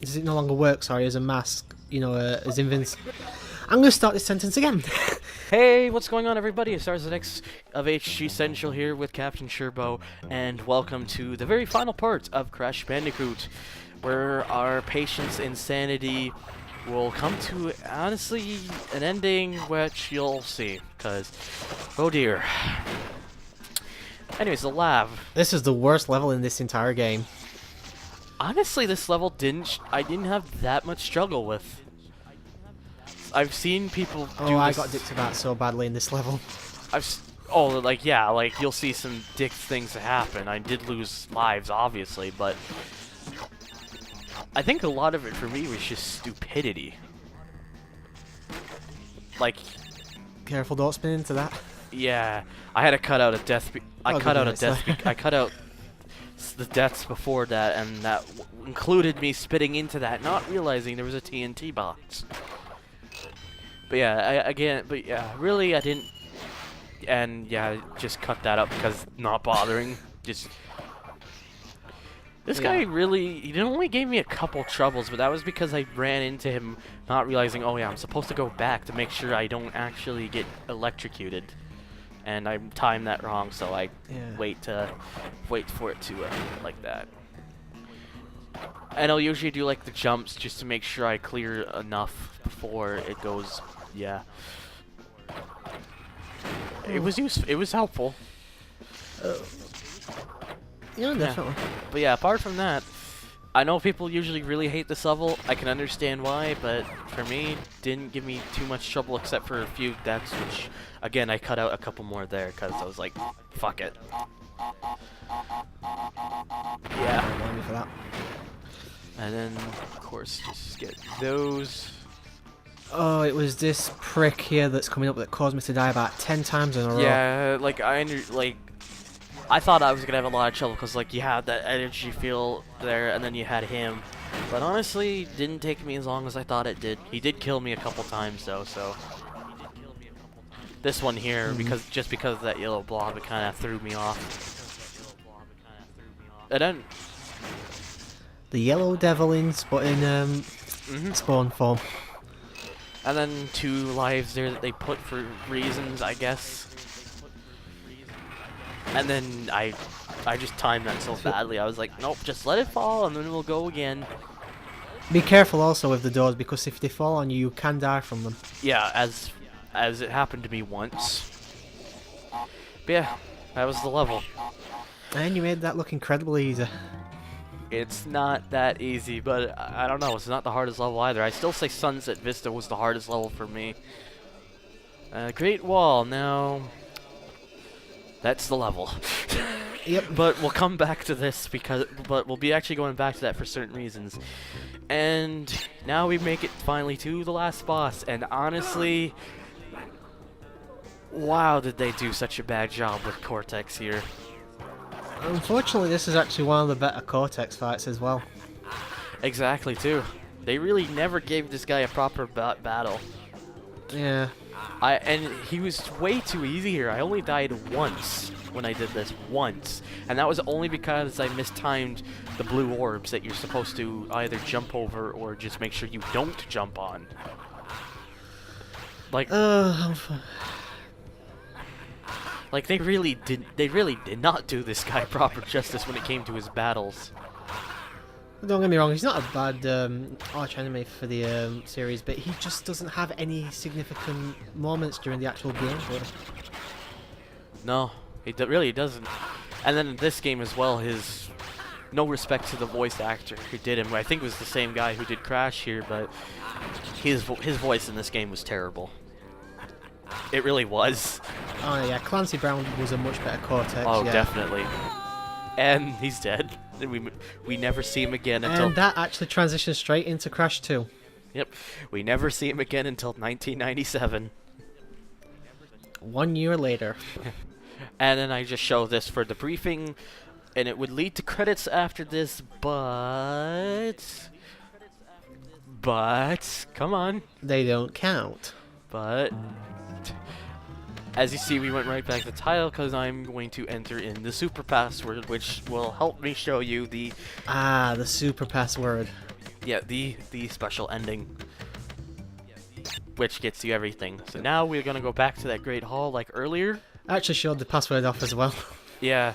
Does it no longer work? Sorry, as a mask. You know, as Invince. I'm going to start this sentence again. Hey, what's going on, everybody? It's X of HG Central here with Captain Sherbo, and welcome to the very final part of Crash Bandicoot, where our patience insanity will come to, honestly, an ending which you'll see, because, oh dear. Anyways, the lab. This is the worst level in this entire game. Honestly, this level I didn't have that much struggle with. I've seen people do Oh, I this. got dicked about so badly in this level. Like you'll see some dick things happen. I did lose lives, obviously, but I think a lot of it for me was just stupidity. Like, Careful, don't spin into that. yeah, I had to cut out a death. I cut out the deaths before that, and that included me spitting into that, not realizing there was a TNT box. But yeah, really I didn't, and yeah, just cut that up because not bothering. Just this guy really, he only gave me a couple troubles, but that was because I ran into him not realizing, oh yeah, I'm supposed to go back to make sure I don't actually get electrocuted, and I timed that wrong, so I wait for it to like that. And I'll usually do like the jumps just to make sure I clear enough before it goes. Yeah. It was helpful. Yeah, definitely. But yeah, apart from that, I know people usually really hate this level. I can understand why, but for me, didn't give me too much trouble except for a few deaths, which, again, I cut out a couple more there because I was like, fuck it. Yeah. Blame me for that. And then, of course, just get those. Oh, it was this prick here that's coming up that caused me to die about 10 times in a row. Yeah, like I thought I was gonna have a lot of trouble because like you had that energy field there, and then you had him. But honestly, didn't take me as long as I thought it did. He did kill me a couple times though, so this one here, because that yellow blob, it kind of threw me off. And then The yellow devil in spawn form. And then 2 lives there that they put for reasons, I guess. And then I just timed that so badly. I was like, nope, just let it fall and then we'll go again. Be careful also with the doors, because if they fall on you, you can die from them. Yeah, as it happened to me once. But yeah, that was the level. And you made that look incredibly easy. It's not that easy, but I don't know. It's not the hardest level either. I still say Sunset Vista was the hardest level for me. Great Wall, now that's the level. Yep. But we'll come back to this but we'll be actually going back to that for certain reasons. And now we make it finally to the last boss, and honestly, wow, did they do such a bad job with Cortex here. Unfortunately, this is actually one of the better Cortex fights as well. Exactly, too. They really never gave this guy a proper battle. Yeah. And he was way too easy here. I only died once when I did this, once. And that was only because I mistimed the blue orbs that you're supposed to either jump over or just make sure you don't jump on. Like, like they really did not do this guy proper justice when it came to his battles. Don't get me wrong, he's not a bad arch enemy for the series, but he just doesn't have any significant moments during the actual gameplay. No, he really doesn't. And then in this game as well, his no respect to the voice actor who did him. I think it was the same guy who did Crash here, but his voice in this game was terrible. It really was. Oh yeah, Clancy Brown was a much better Cortex. Oh, yeah. definitely. And he's dead. We never see him again until... And that actually transitions straight into Crash 2. Yep. We never see him again until 1997. 1 year later. And then I just show this for the briefing, and it would lead to credits after this, but... Come on. They don't count. But... As you see, we went right back to the title because I'm going to enter in the super password, which will help me show you the... Ah, the super password. Yeah, the special ending, which gets you everything. So now we're gonna go back to that Great Hall like earlier. I actually showed the password off as well. Yeah,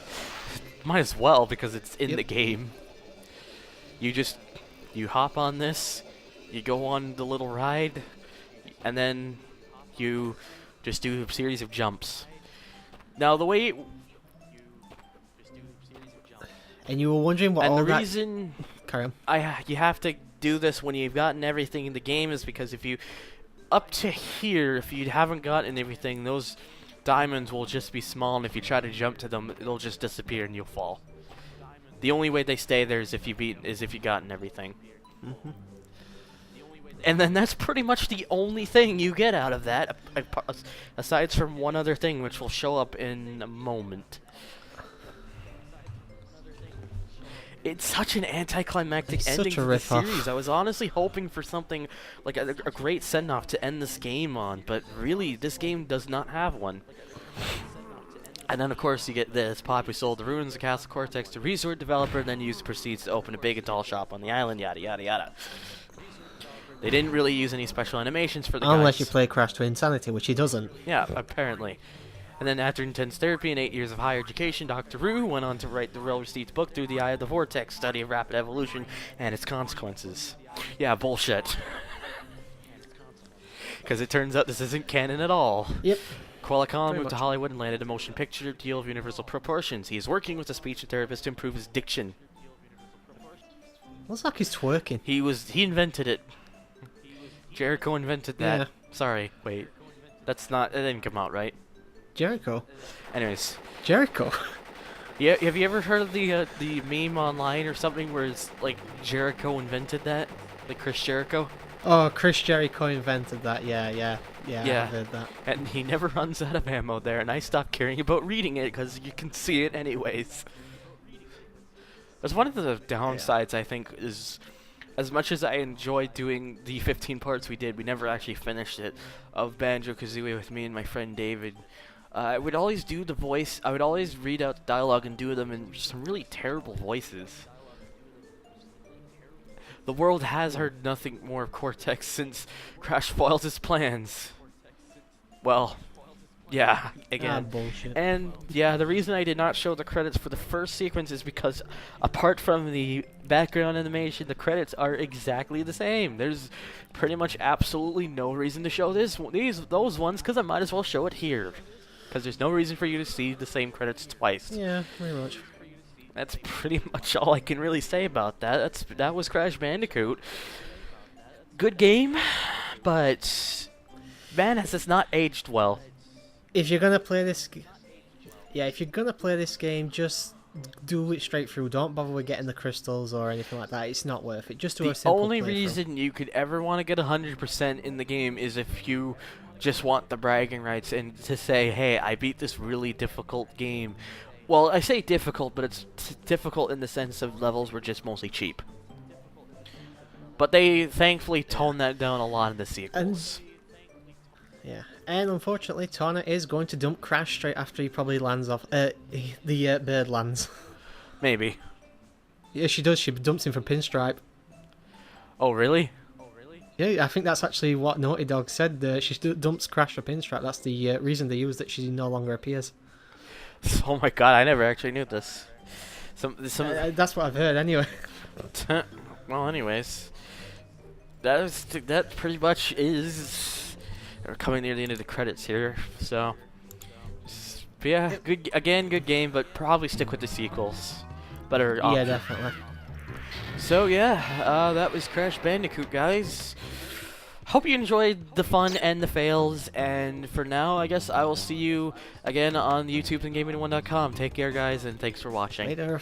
might as well because it's in Yep. the game. You hop on this, you go on the little ride, and then you just do a series of jumps. Now the way And you were wondering what and all the that... reason Carry on. you have to do this when you've gotten everything in the game is because if you up to here, if you haven't gotten everything, those diamonds will just be small, and if you try to jump to them, it'll just disappear and you'll fall. The only way they stay there is if you've gotten everything. Mm-hmm. And then that's pretty much the only thing you get out of that, aside from one other thing, which will show up in a moment. It's such an anticlimactic It's ending such a to the rip-off. series. I was honestly hoping for something like a great send-off to end this game on, but really, this game does not have one. And then, of course, you get this. Poppy sold the ruins of Castle Cortex to resort developer, and then used the proceeds to open a big and tall shop on the island, yada, yada, yada. They didn't really use any special animations for the Unless guys. you play Crash to Insanity, which he doesn't. Yeah, apparently. And then after intense therapy and 8 years of higher education, Dr. Rue went on to write the well-received book Through the Eye of the Vortex, Study of Rapid Evolution and Its Consequences. Yeah, bullshit. Because it turns out this isn't canon at all. Yep. Qualicon Pretty moved to much. Hollywood and landed a motion picture deal of universal proportions. He is working with a speech therapist to improve his diction. Looks like he's twerking. He invented it. Jericho invented that. Yeah. Sorry, wait. That didn't come out right. Jericho. Anyways. Jericho. Yeah, have you ever heard of the meme online or something where it's like Jericho invented that? Like Chris Jericho? Oh, Chris Jericho invented that. Yeah, Yeah. I've heard that. And he never runs out of ammo there, and I stopped caring about reading it because you can see it anyways. That's one of the downsides, I think, is as much as I enjoyed doing the 15 parts we did, we never actually finished it, of Banjo-Kazooie with me and my friend David. I would always do the voice, I would always read out the dialogue and do them in some really terrible voices. The world has heard nothing more of Cortex since Crash foiled his plans. Well, yeah, again. Bullshit. And yeah, the reason I did not show the credits for the first sequence is because apart from the background animation, the credits are exactly the same. There's pretty much absolutely no reason to show those ones because I might as well show it here. Because there's no reason for you to see the same credits twice. Yeah, pretty much. That's pretty much all I can really say about that. That was Crash Bandicoot. Good game, but man, has this not aged well. If you're gonna play this, if you're gonna play this game, just do it straight through. Don't bother with getting the crystals or anything like that. It's not worth it. Just do a The simple only playthrough. reason you could ever want to get 100% in the game is if you just want the bragging rights and to say, hey, I beat this really difficult game. Well, I say difficult, but it's difficult in the sense of levels were just mostly cheap. But they thankfully toned that down a lot in the sequels. And unfortunately, Tawna is going to dump Crash straight after he probably lands off. The bird lands. Maybe. Yeah, she does. She dumps him from Pinstripe. Oh, really? Yeah, I think that's actually what Naughty Dog said. She dumps Crash for Pinstripe. That's the reason they use that she no longer appears. Oh my god, I never actually knew this. That's what I've heard anyway. Well, anyways, that pretty much is. We're coming near the end of the credits here, so. But yeah, good game, but probably stick with the sequels. Better option. Yeah, definitely. So yeah, that was Crash Bandicoot, guys. Hope you enjoyed the fun and the fails, and for now, I guess I will see you again on YouTube and GamingOne.com. Take care, guys, and thanks for watching. Later.